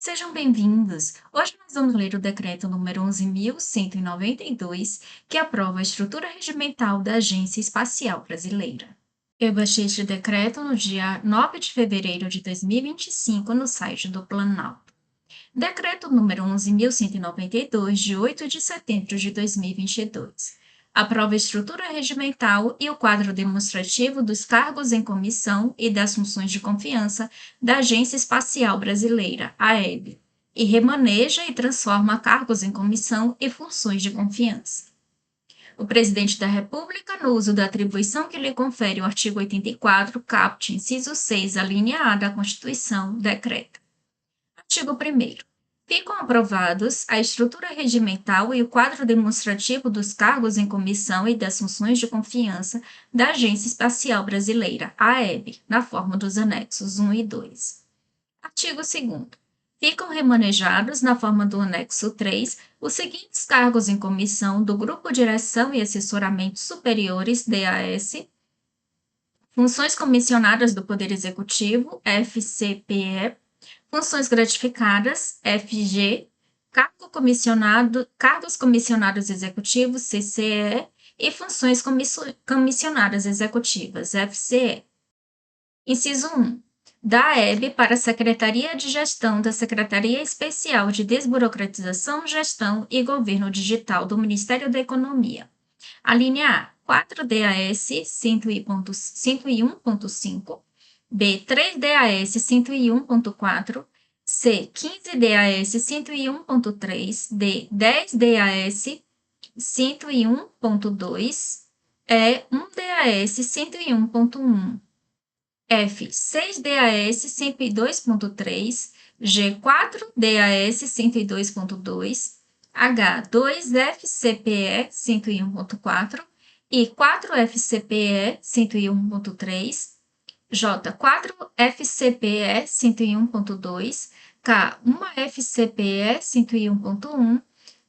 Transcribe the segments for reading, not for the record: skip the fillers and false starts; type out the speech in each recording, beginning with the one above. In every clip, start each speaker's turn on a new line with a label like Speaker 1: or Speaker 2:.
Speaker 1: Sejam bem-vindos! Hoje nós vamos ler o decreto número 11.192, que aprova a estrutura regimental da Agência Espacial Brasileira. Eu baixei este decreto no dia 9 de fevereiro de 2025 no site do Planalto. Decreto número 11.192, de 8 de setembro de 2022. Aprova a estrutura regimental e o quadro demonstrativo dos cargos em comissão e das funções de confiança da Agência Espacial Brasileira, AEB, e remaneja e transforma cargos em comissão e funções de confiança. O Presidente da República, no uso da atribuição que lhe confere o artigo 84, caput, inciso 6, a linha A da Constituição, decreta. Artigo 1º. Ficam aprovados a estrutura regimental e o quadro demonstrativo dos cargos em comissão e das funções de confiança da Agência Espacial Brasileira, AEB, na forma dos anexos 1 e 2. Artigo 2º. Ficam remanejados, na forma do anexo 3, os seguintes cargos em comissão do Grupo Direção e Assessoramento Superiores, DAS, funções comissionadas do Poder Executivo, FCPE, funções gratificadas, FG, cargos comissionados executivos, CCE, e funções comissionadas executivas, FCE. Inciso 1. Da AEB para a Secretaria de Gestão da Secretaria Especial de Desburocratização, Gestão e Governo Digital do Ministério da Economia. A linha A, 4 DAS 101.5, B, 3 DAS 101.4, C, 15 DAS 101.3, D, 10 DAS 101.2, E, 1 DAS 101.1, F, 6 DAS 102.3, G, 4 DAS 102.2, H, 2 FCPE 101.4 e 4 FCPE 101.3, J, 4 FCPE 101.2, K, 1 FCPE 101.1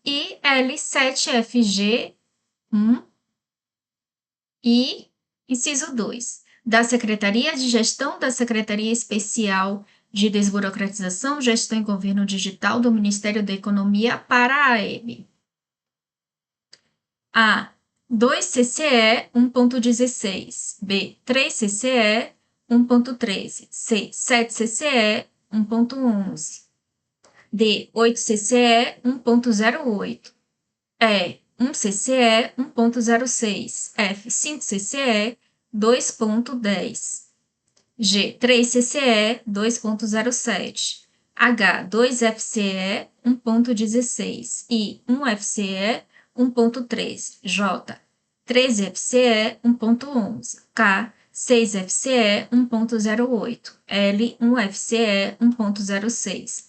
Speaker 1: e L, 7 FG 1 e inciso 2, da Secretaria de Gestão da Secretaria Especial de Desburocratização, Gestão e Governo Digital do Ministério da Economia para a AEB. A. 2 CCE 1.16, B. 3 CCE 1.13, C. 7 CCE 1.11, D. 8 CCE 1.08, E. 1 CCE 1.06, F. 5 CCE 2.10, G. 3 CCE 2.07, H. 2 FCE 1.16 e 1 FCE 1.3, J. 13 FCE 1.11, K. 6 FCE 1.08, L. 1 FCE 1.06,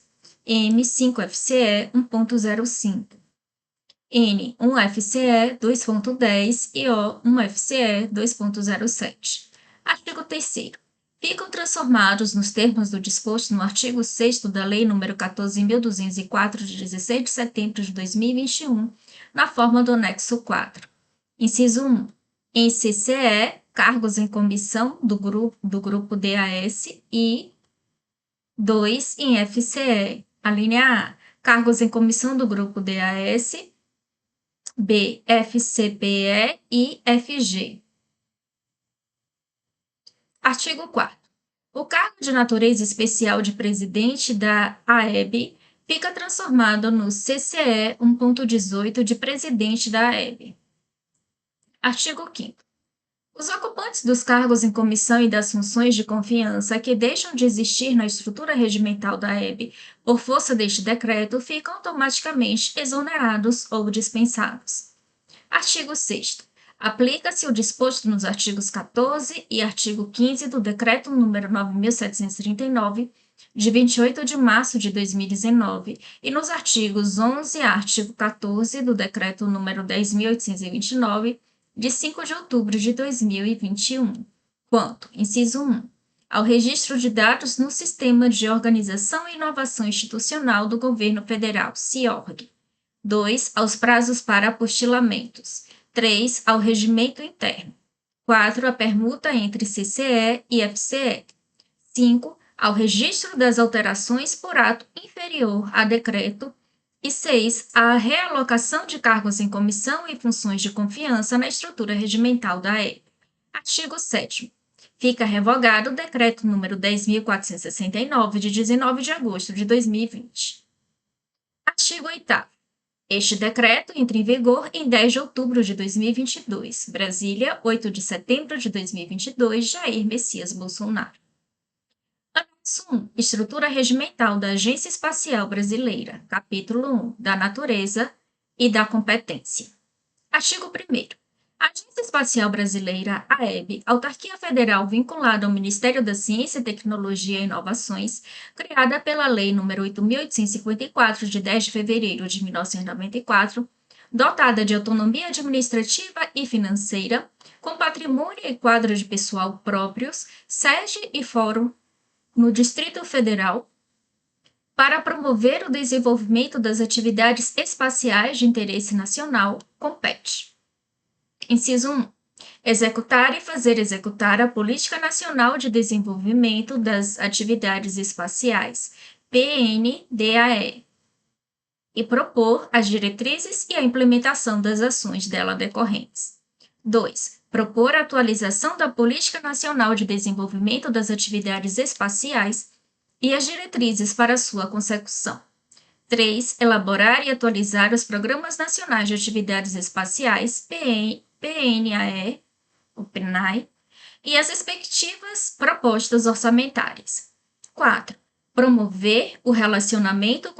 Speaker 1: M. 5 FCE 1.05, N. 1 FCE 2.10 e O. 1 FCE 2.07. Artigo 3º. Ficam transformados nos termos do disposto no artigo 6º da Lei nº 14.204, de 16 de setembro de 2021, na forma do anexo 4. Inciso 1. Em CCE, cargos em comissão do grupo DAS e 2. Em FCE, a linha A, cargos em comissão do grupo DAS, B, FCPE e FG. Artigo 4º. O cargo de natureza especial de presidente da AEB fica transformado no CCE 1.18 de presidente da AEB. Artigo 5º. Os ocupantes dos cargos em comissão e das funções de confiança que deixam de existir na estrutura regimental da AEB por força deste decreto ficam automaticamente exonerados ou dispensados. Artigo 6º. Aplica-se o disposto nos artigos 14 e artigo 15 do Decreto nº 9.739, de 28 de março de 2019, e nos artigos 11 a artigo 14 do Decreto nº 10.829, de 5 de outubro de 2021, quanto, inciso 1, ao registro de dados no Sistema de Organização e Inovação Institucional do Governo Federal, CIORG. 2. Aos prazos para apostilamentos. 3. Ao regimento interno. 4. A permuta entre CCE e FCE. 5. ao registro das alterações por ato inferior a decreto. E 6. A realocação de cargos em comissão e funções de confiança na estrutura regimental da EB. Artigo 7º. Fica revogado o Decreto número 10.469, de 19 de agosto de 2020. Artigo 8º. Este decreto entra em vigor em 10 de outubro de 2022. Brasília, 8 de setembro de 2022. Jair Messias Bolsonaro. Anexo 1. Estrutura regimental da Agência Espacial Brasileira. Capítulo 1. Da natureza e da competência. Artigo 1º. A Agência Espacial Brasileira, AEB, autarquia federal vinculada ao Ministério da Ciência, Tecnologia e Inovações, criada pela Lei nº 8.854, de 10 de fevereiro de 1994, dotada de autonomia administrativa e financeira, com patrimônio e quadro de pessoal próprios, sede e fórum no Distrito Federal, para promover o desenvolvimento das atividades espaciais de interesse nacional, compete. Inciso 1. Executar e fazer executar a Política Nacional de Desenvolvimento das Atividades Espaciais, PNDAE, e propor as diretrizes e a implementação das ações dela decorrentes. 2. Propor a atualização da Política Nacional de Desenvolvimento das Atividades Espaciais e as diretrizes para sua consecução. 3. Elaborar e atualizar os Programas Nacionais de Atividades Espaciais, PNAE, o PNAE, e as respectivas propostas orçamentárias. 4. Promover o relacionamento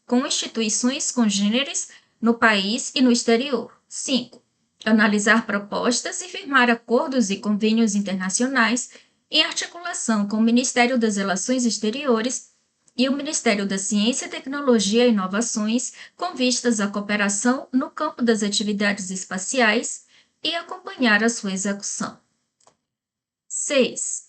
Speaker 1: com instituições congêneres no país e no exterior. 5. Analisar propostas e firmar acordos e convênios internacionais em articulação com o Ministério das Relações Exteriores e o Ministério da Ciência, Tecnologia e Inovações, com vistas à cooperação no campo das atividades espaciais e acompanhar a sua execução. 6.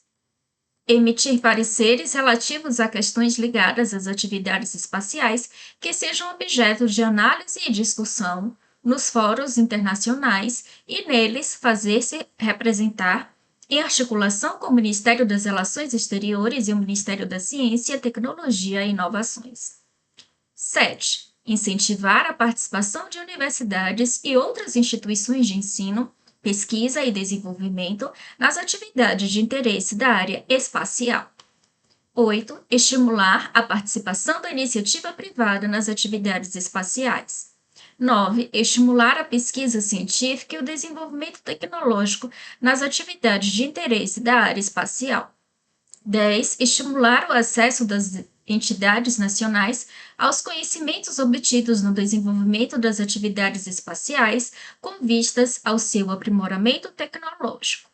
Speaker 1: Emitir pareceres relativos a questões ligadas às atividades espaciais que sejam objeto de análise e discussão nos fóruns internacionais e neles fazer-se representar em articulação com o Ministério das Relações Exteriores e o Ministério da Ciência, Tecnologia e Inovações. 7. Incentivar a participação de universidades e outras instituições de ensino, pesquisa e desenvolvimento nas atividades de interesse da área espacial. 8. Estimular a participação da iniciativa privada nas atividades espaciais. 9. Estimular a pesquisa científica e o desenvolvimento tecnológico nas atividades de interesse da área espacial. 10. Estimular o acesso das entidades nacionais aos conhecimentos obtidos no desenvolvimento das atividades espaciais com vistas ao seu aprimoramento tecnológico.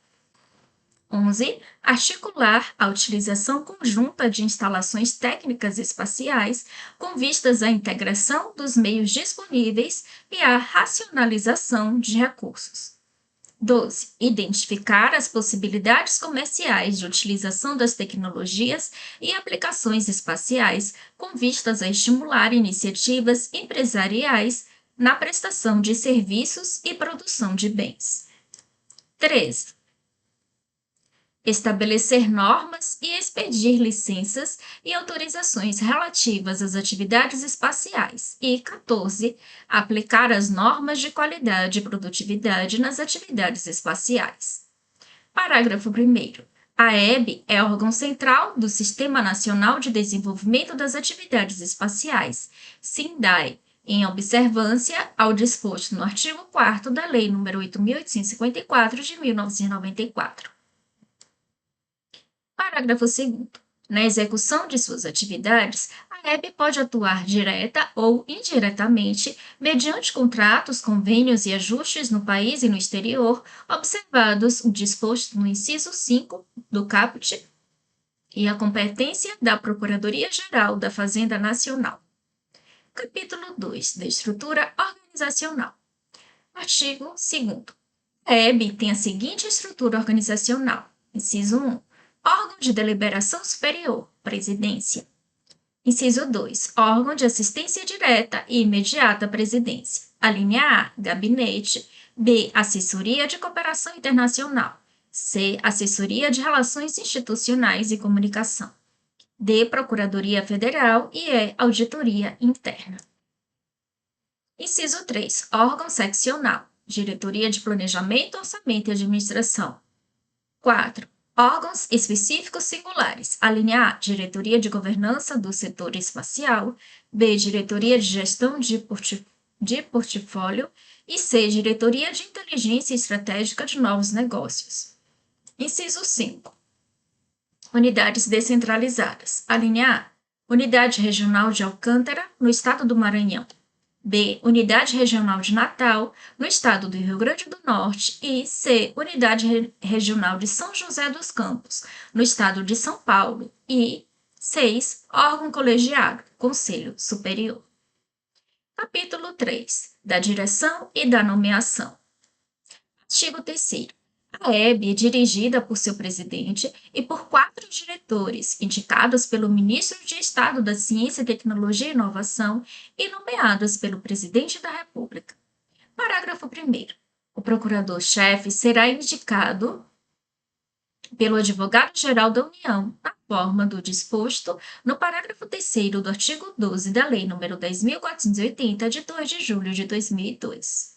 Speaker 1: 11. Articular a utilização conjunta de instalações técnicas espaciais com vistas à integração dos meios disponíveis e à racionalização de recursos. 12. Identificar as possibilidades comerciais de utilização das tecnologias e aplicações espaciais com vistas a estimular iniciativas empresariais na prestação de serviços e produção de bens. 13. Estabelecer normas e expedir licenças e autorizações relativas às atividades espaciais. E 14. Aplicar as normas de qualidade e produtividade nas atividades espaciais. Parágrafo 1º. A EB é órgão central do Sistema Nacional de Desenvolvimento das Atividades Espaciais, SINDAE, em observância ao disposto no artigo 4º da Lei nº 8.854, de 1994. Parágrafo 2º. Na execução de suas atividades, a EB pode atuar direta ou indiretamente mediante contratos, convênios e ajustes no país e no exterior, observados o disposto no inciso 5 do caput e a competência da Procuradoria-Geral da Fazenda Nacional. Capítulo 2. Da estrutura organizacional. Artigo 2º. A EB tem a seguinte estrutura organizacional. Inciso 1. Órgão de deliberação superior, presidência. Inciso 2. Órgão de assistência direta e imediata à presidência. A linha A, gabinete. B, assessoria de cooperação internacional. C, assessoria de relações institucionais e comunicação. D. Procuradoria Federal e E. Auditoria Interna. Inciso 3. Órgão seccional. Diretoria de Planejamento, Orçamento e Administração. 4. Órgãos específicos singulares. A linha A, Diretoria de Governança do Setor Espacial. B, Diretoria de Gestão de Portfólio. E C, Diretoria de Inteligência Estratégica de Novos Negócios. Inciso 5. Unidades descentralizadas. A linha A, Unidade Regional de Alcântara, no estado do Maranhão. B, Unidade Regional de Natal, no estado do Rio Grande do Norte. E C, Unidade Regional de São José dos Campos, no estado de São Paulo. E 6. Órgão colegiado, Conselho Superior. Capítulo 3. Da direção e da nomeação. Artigo 3º. A EB é dirigida por seu presidente e por 4 diretores, indicados pelo Ministro de Estado da Ciência, Tecnologia e Inovação e nomeados pelo Presidente da República. Parágrafo 1º. O procurador-chefe será indicado pelo Advogado-Geral da União, na forma do disposto no parágrafo 3º do artigo 12 da Lei nº 10.480, de 2 de julho de 2002.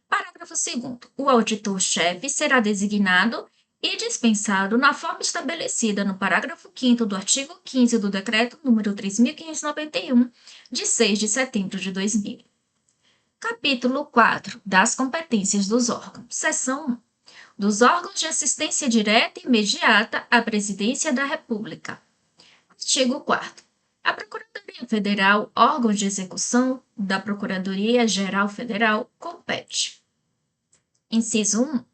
Speaker 1: Parágrafo 2º. O auditor-chefe será designado e dispensado na forma estabelecida no parágrafo 5º do artigo 15 do Decreto nº 3.591, de 6 de setembro de 2000. Capítulo 4. Das competências dos órgãos. Seção 1. Dos órgãos de assistência direta e imediata à Presidência da República. Artigo 4º. A Procuradoria Federal, órgão de execução da Procuradoria-Geral Federal, compete. Inciso 1.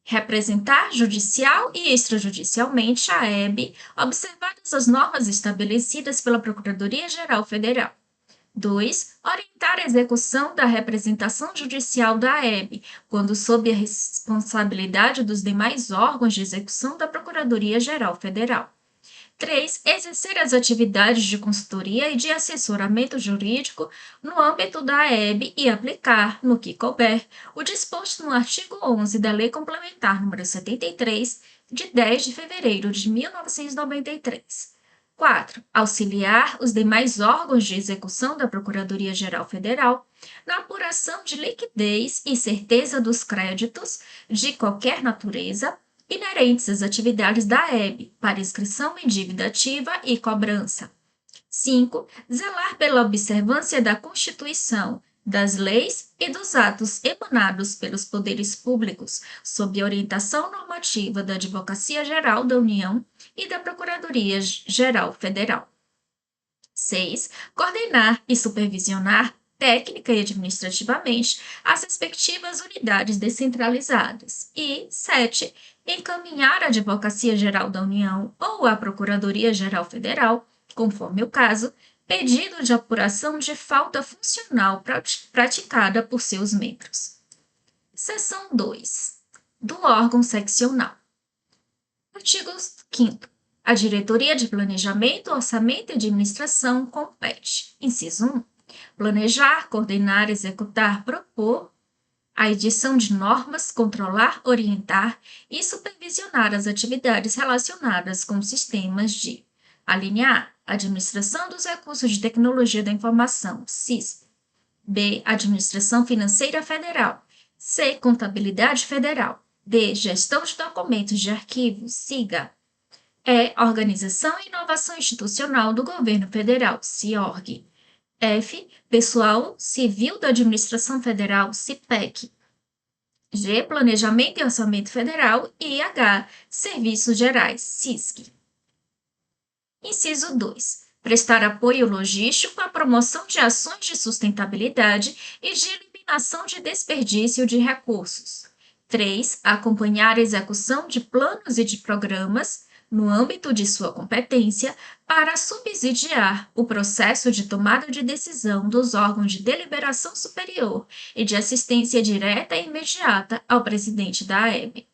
Speaker 1: Representar judicial e extrajudicialmente a EB, observadas as normas estabelecidas pela Procuradoria-Geral Federal. 2. Orientar a execução da representação judicial da EB, quando sob a responsabilidade dos demais órgãos de execução da Procuradoria-Geral Federal. 3. Exercer as atividades de consultoria e de assessoramento jurídico no âmbito da EB e aplicar, no que couber, o disposto no artigo 11 da Lei Complementar nº 73, de 10 de fevereiro de 1993. 4. Auxiliar os demais órgãos de execução da Procuradoria-Geral Federal na apuração de liquidez e certeza dos créditos de qualquer natureza inerentes às atividades da EB, para inscrição em dívida ativa e cobrança. 5. Zelar pela observância da Constituição, das leis e dos atos emanados pelos poderes públicos, sob a orientação normativa da Advocacia Geral da União e da Procuradoria-Geral Federal. 6. Coordenar e supervisionar técnica e administrativamente as respectivas unidades descentralizadas. E 7. Encaminhar à Advocacia Geral da União ou à Procuradoria-Geral Federal, conforme o caso, pedido de apuração de falta funcional praticada por seus membros. Seção 2. Do órgão seccional. Artigo 5º. A Diretoria de Planejamento, Orçamento e Administração compete. Inciso 1. Planejar, coordenar, executar, propor a edição de normas, controlar, orientar e supervisionar as atividades relacionadas com sistemas de: a linha A, Administração dos Recursos de Tecnologia da Informação, CISP. B, Administração Financeira Federal. C, Contabilidade Federal. D, Gestão de Documentos de Arquivos, SIGA. E, Organização e Inovação Institucional do Governo Federal, CIORG. F, Pessoal Civil da Administração Federal, CIPEC. G, Planejamento e Orçamento Federal. E H, Serviços Gerais, SISC. Inciso 2. Prestar apoio logístico à promoção de ações de sustentabilidade e de eliminação de desperdício de recursos. 3. Acompanhar a execução de planos e de programas no âmbito de sua competência, para subsidiar o processo de tomada de decisão dos órgãos de deliberação superior e de assistência direta e imediata ao presidente da AEB.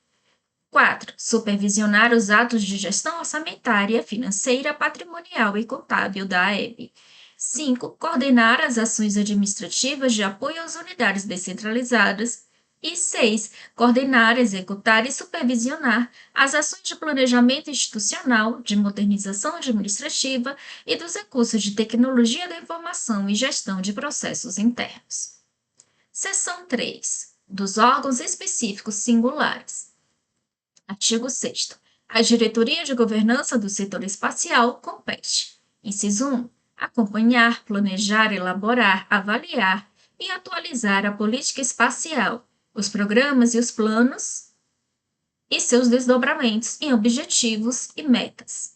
Speaker 1: 4. Supervisionar os atos de gestão orçamentária, financeira, patrimonial e contábil da AEB. 5. Coordenar as ações administrativas de apoio às unidades descentralizadas. E 6. Coordenar, executar e supervisionar as ações de planejamento institucional, de modernização administrativa e dos recursos de tecnologia da informação e gestão de processos internos. Seção 3. Dos órgãos específicos singulares. Artigo 6º. A Diretoria de Governança do Setor Espacial compete. Inciso 1. Acompanhar, planejar, elaborar, avaliar e atualizar a política espacial, os programas e os planos e seus desdobramentos em objetivos e metas.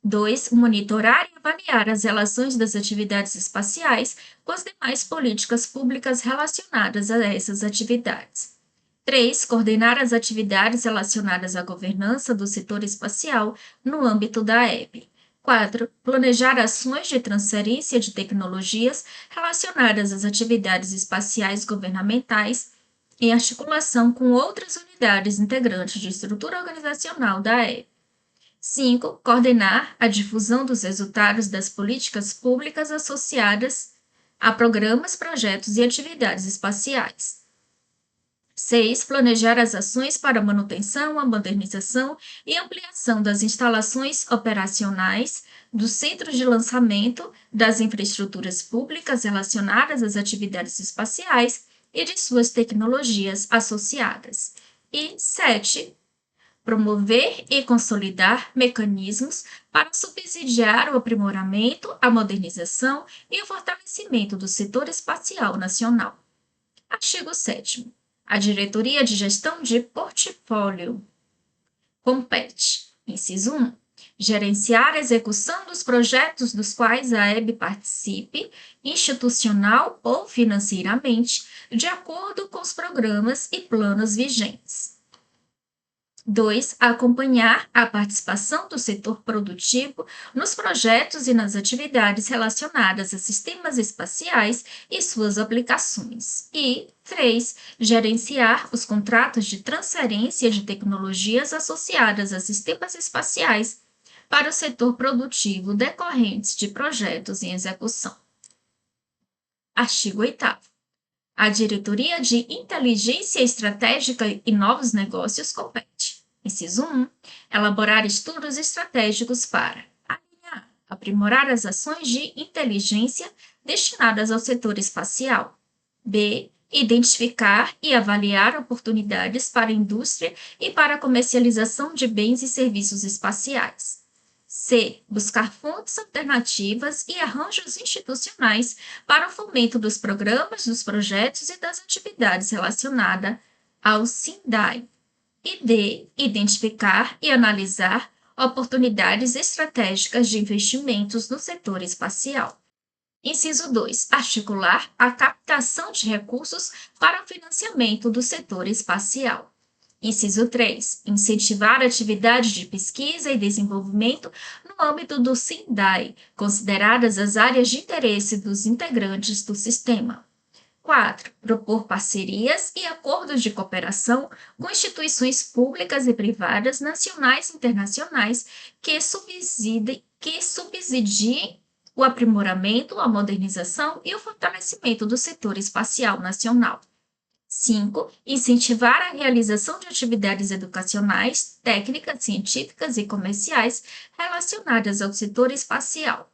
Speaker 1: 2. Monitorar e avaliar as relações das atividades espaciais com as demais políticas públicas relacionadas a essas atividades. 3. Coordenar as atividades relacionadas à governança do setor espacial no âmbito da EB. 4. Planejar ações de transferência de tecnologias relacionadas às atividades espaciais governamentais em articulação com outras unidades integrantes de estrutura organizacional da EB. 5. Coordenar a difusão dos resultados das políticas públicas associadas a programas, projetos e atividades espaciais. 6. Planejar as ações para a manutenção, a modernização e ampliação das instalações operacionais, dos centros de lançamento, das infraestruturas públicas relacionadas às atividades espaciais e de suas tecnologias associadas. E 7. Promover e consolidar mecanismos para subsidiar o aprimoramento, a modernização e o fortalecimento do setor espacial nacional. Artigo 7º. A Diretoria de Gestão de Portfólio compete. Inciso 1. Gerenciar a execução dos projetos dos quais a EB participe, institucional ou financeiramente, de acordo com os programas e planos vigentes. 2. Acompanhar a participação do setor produtivo nos projetos e nas atividades relacionadas a sistemas espaciais e suas aplicações. E 3. Gerenciar os contratos de transferência de tecnologias associadas a sistemas espaciais para o setor produtivo decorrentes de projetos em execução. Artigo 8º. A Diretoria de Inteligência Estratégica e Novos Negócios compete. Inciso 1. Elaborar estudos estratégicos para a. Aprimorar as ações de inteligência destinadas ao setor espacial. B. Identificar e avaliar oportunidades para a indústria e para a comercialização de bens e serviços espaciais. C. Buscar fontes alternativas e arranjos institucionais para o fomento dos programas, dos projetos e das atividades relacionadas ao SINDAI. E D. Identificar e analisar oportunidades estratégicas de investimentos no setor espacial. Inciso 2. Articular a captação de recursos para o financiamento do setor espacial. Inciso 3. Incentivar atividades de pesquisa e desenvolvimento no âmbito do SINDAI, consideradas as áreas de interesse dos integrantes do sistema. 4. Propor parcerias e acordos de cooperação com instituições públicas e privadas, nacionais e internacionais, que subsidiem o aprimoramento, a modernização e o fortalecimento do setor espacial nacional. 5. Incentivar a realização de atividades educacionais, técnicas, científicas e comerciais relacionadas ao setor espacial.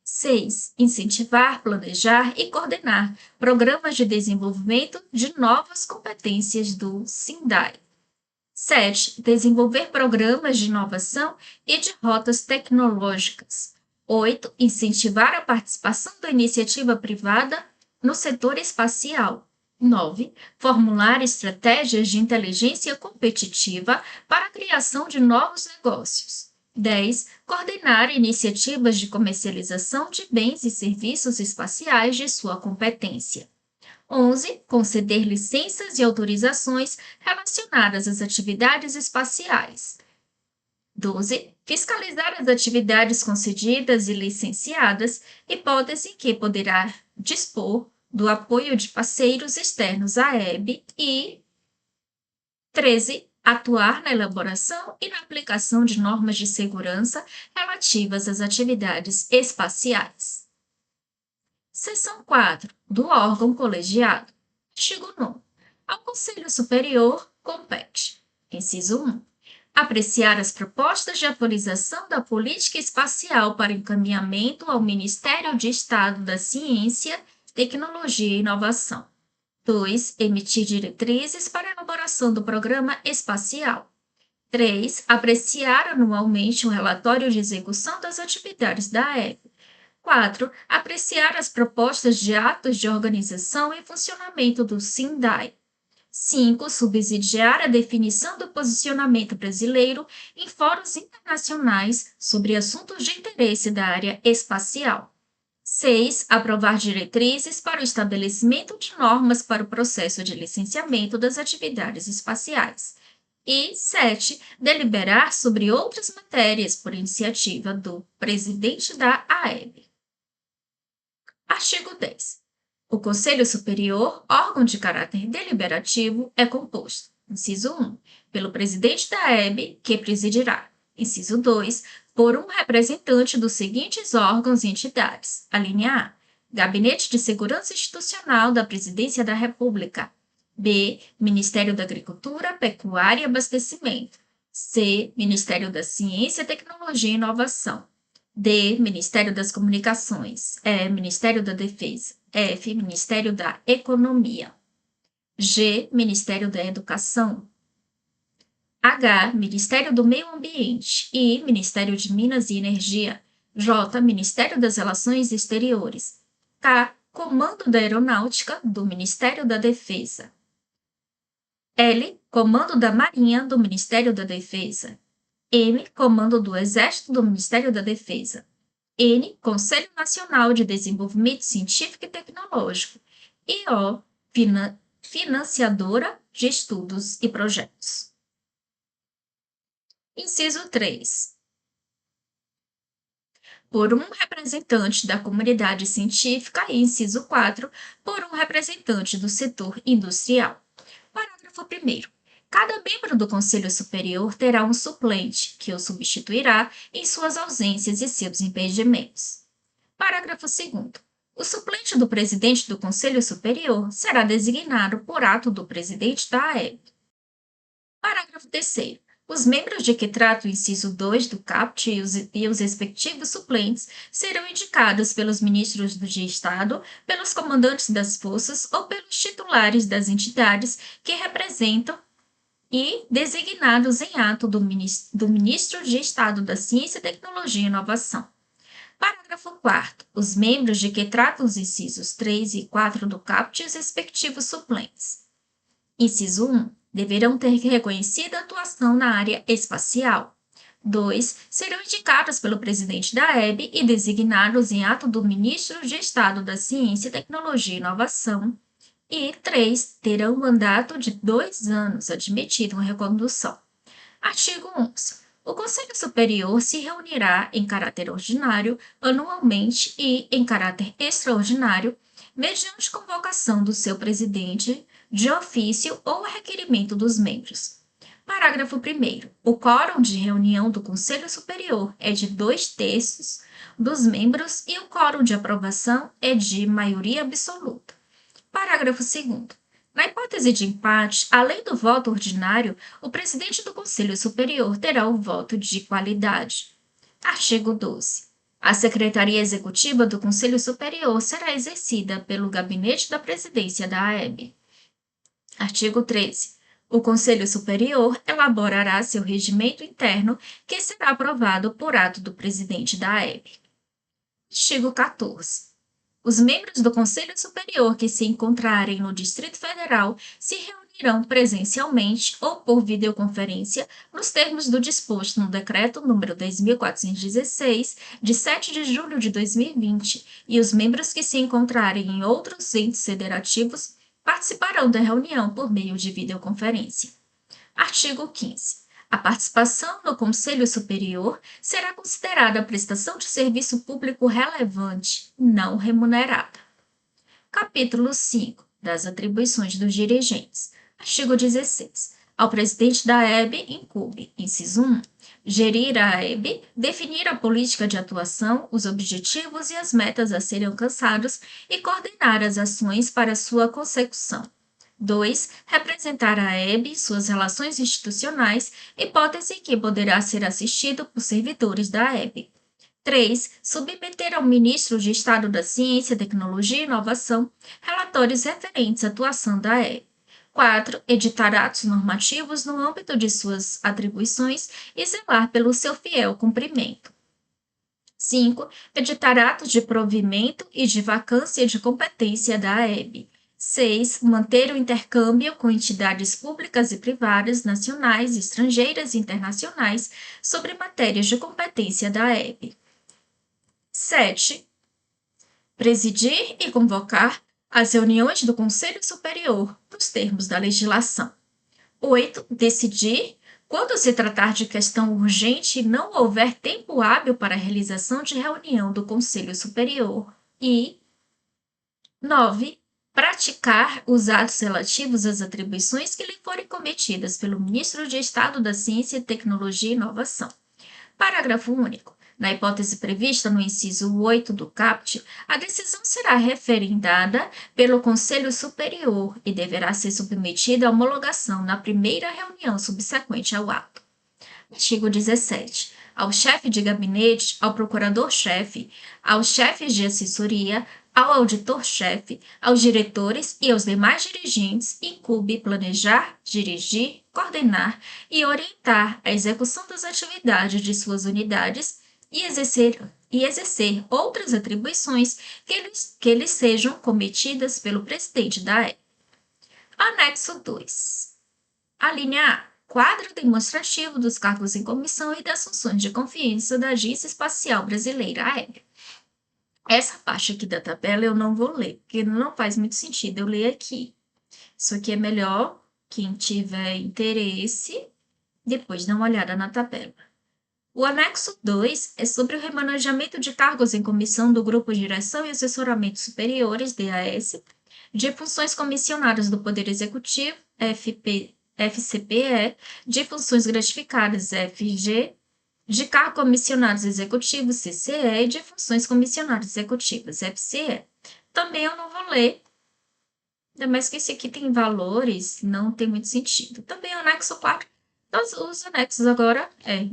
Speaker 1: 6. Incentivar, planejar e coordenar programas de desenvolvimento de novas competências do SINDAI. 7. Desenvolver programas de inovação e de rotas tecnológicas. 8. Incentivar a participação da iniciativa privada no setor espacial. 9. Formular estratégias de inteligência competitiva para a criação de novos negócios. 10. Coordenar iniciativas de comercialização de bens e serviços espaciais de sua competência. 11. Conceder licenças e autorizações relacionadas às atividades espaciais. 12. Fiscalizar as atividades concedidas e licenciadas, hipótese que poderá dispor do apoio de parceiros externos à EB. E 13. Atuar na elaboração e na aplicação de normas de segurança relativas às atividades espaciais. Seção 4. Do órgão colegiado. Artigo 9º. Ao Conselho Superior compete: inciso 1. Apreciar as propostas de atualização da política espacial para encaminhamento ao Ministério de Estado da Ciência, Tecnologia e Inovação. 2. Emitir diretrizes para a elaboração do programa espacial. 3. Apreciar anualmente um relatório de execução das atividades da AEB. 4. Apreciar as propostas de atos de organização e funcionamento do SINDAI. 5. Subsidiar a definição do posicionamento brasileiro em fóruns internacionais sobre assuntos de interesse da área espacial. 6. Aprovar diretrizes para o estabelecimento de normas para o processo de licenciamento das atividades espaciais. E 7. Deliberar sobre outras matérias por iniciativa do presidente da AEB. Artigo 10. O Conselho Superior, órgão de caráter deliberativo, é composto: inciso 1. Pelo presidente da AEB, que presidirá. Inciso 2. Por um representante dos seguintes órgãos e entidades. Alínea A. Gabinete de Segurança Institucional da Presidência da República. B. Ministério da Agricultura, Pecuária e Abastecimento. C. Ministério da Ciência, Tecnologia e Inovação. D. Ministério das Comunicações. E. Ministério da Defesa. F. Ministério da Economia. G. Ministério da Educação. H. Ministério do Meio Ambiente. I. Ministério de Minas e Energia. J. Ministério das Relações Exteriores. K. Comando da Aeronáutica do Ministério da Defesa. L. Comando da Marinha do Ministério da Defesa. M. Comando do Exército do Ministério da Defesa. N. Conselho Nacional de Desenvolvimento Científico e Tecnológico. E O. Financiadora de Estudos e Projetos. Inciso 3. Por um representante da comunidade científica e inciso 4, por um representante do setor industrial. Parágrafo 1º. Cada membro do Conselho Superior terá um suplente, que o substituirá em suas ausências e seus impedimentos. Parágrafo 2º. O suplente do presidente do Conselho Superior será designado por ato do presidente da AEB. Parágrafo 3º. Os membros de que trata o inciso 2 do caput e os respectivos suplentes serão indicados pelos ministros de Estado, pelos comandantes das forças ou pelos titulares das entidades que representam e designados em ato do ministro de Estado da Ciência, Tecnologia e Inovação. Parágrafo 4º. Os membros de que tratam os incisos 3 e 4 do caput e os respectivos suplentes. Inciso 1. Deverão ter reconhecida atuação na área espacial. 2. Serão indicados pelo presidente da AEB e designados em ato do ministro de Estado da Ciência, Tecnologia e Inovação. E 3. Terão um mandato de 2 anos, admitido uma recondução. Artigo 11. O Conselho Superior se reunirá em caráter ordinário, anualmente e em caráter extraordinário, mediante convocação do seu presidente, de ofício ou a requerimento dos membros. Parágrafo 1º. O quórum de reunião do Conselho Superior é de 2/3 dos membros e o quórum de aprovação é de maioria absoluta. Parágrafo 2º. Na hipótese de empate, além do voto ordinário, o presidente do Conselho Superior terá o voto de qualidade. Artigo 12. A Secretaria Executiva do Conselho Superior será exercida pelo Gabinete da Presidência da AEB. Artigo 13. O Conselho Superior elaborará seu regimento interno, que será aprovado por ato do presidente da AEB. Artigo 14. Os membros do Conselho Superior que se encontrarem no Distrito Federal se reunirão presencialmente ou por videoconferência nos termos do disposto no Decreto nº 10.416, de 7 de julho de 2020, e os membros que se encontrarem em outros entes federativos participarão da reunião por meio de videoconferência. Artigo 15. A participação no Conselho Superior será considerada prestação de serviço público relevante, não remunerada. Capítulo 5. Das atribuições dos dirigentes. Artigo 16. Ao presidente da AEB incumbe, inciso 1, gerir a AEB, definir a política de atuação, os objetivos e as metas a serem alcançados e coordenar as ações para sua consecução. 2. Representar a EB e suas relações institucionais, hipótese que poderá ser assistido por servidores da EB. 3. Submeter ao Ministro de Estado da Ciência, Tecnologia e Inovação relatórios referentes à atuação da EB. 4. Editar atos normativos no âmbito de suas atribuições e zelar pelo seu fiel cumprimento. 5. Editar atos de provimento e de vacância de competência da EB. 6. Manter o intercâmbio com entidades públicas e privadas, nacionais, estrangeiras e internacionais sobre matérias de competência da EB. 7. Presidir e convocar as reuniões do Conselho Superior nos termos da legislação. 8. Decidir, quando se tratar de questão urgente e não houver tempo hábil para a realização de reunião do Conselho Superior. E 9. Praticar os atos relativos às atribuições que lhe forem cometidas pelo Ministro de Estado da Ciência, Tecnologia e Inovação. Parágrafo único. Na hipótese prevista no inciso 8 do caput, a decisão será referendada pelo Conselho Superior e deverá ser submetida à homologação na primeira reunião subsequente ao ato. Artigo 17. Ao chefe de gabinete, ao procurador-chefe, aos chefes de assessoria, ao auditor-chefe, aos diretores e aos demais dirigentes, incumbe planejar, dirigir, coordenar e orientar a execução das atividades de suas unidades e exercer outras atribuições que lhes sejam cometidas pelo presidente da EB. Anexo 2. A linha A. Quadro demonstrativo dos cargos em comissão e das funções de confiança da Agência Espacial Brasileira, AEB. Essa parte aqui da tabela eu não vou ler, porque não faz muito sentido eu ler aqui. Isso aqui é melhor quem tiver interesse depois dar uma olhada na tabela. O anexo 2 é sobre o remanejamento de cargos em comissão do Grupo de Direção e Assessoramento Superiores, DAS, de funções comissionadas do Poder Executivo, FCPE, de funções gratificadas, FG, de cargos comissionados executivos, CCE, e de funções comissionadas executivas, FCE. Também eu não vou ler, mas que esse aqui tem valores, não tem muito sentido. Também o anexo 4. Os anexos agora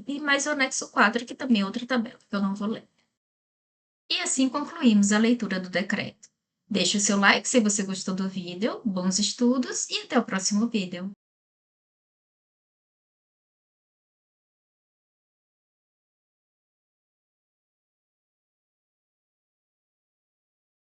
Speaker 1: e mais o anexo 4, que também é outra tabela, que eu não vou ler. E assim concluímos a leitura do decreto. Deixe o seu like se você gostou do vídeo, bons estudos e até o próximo vídeo.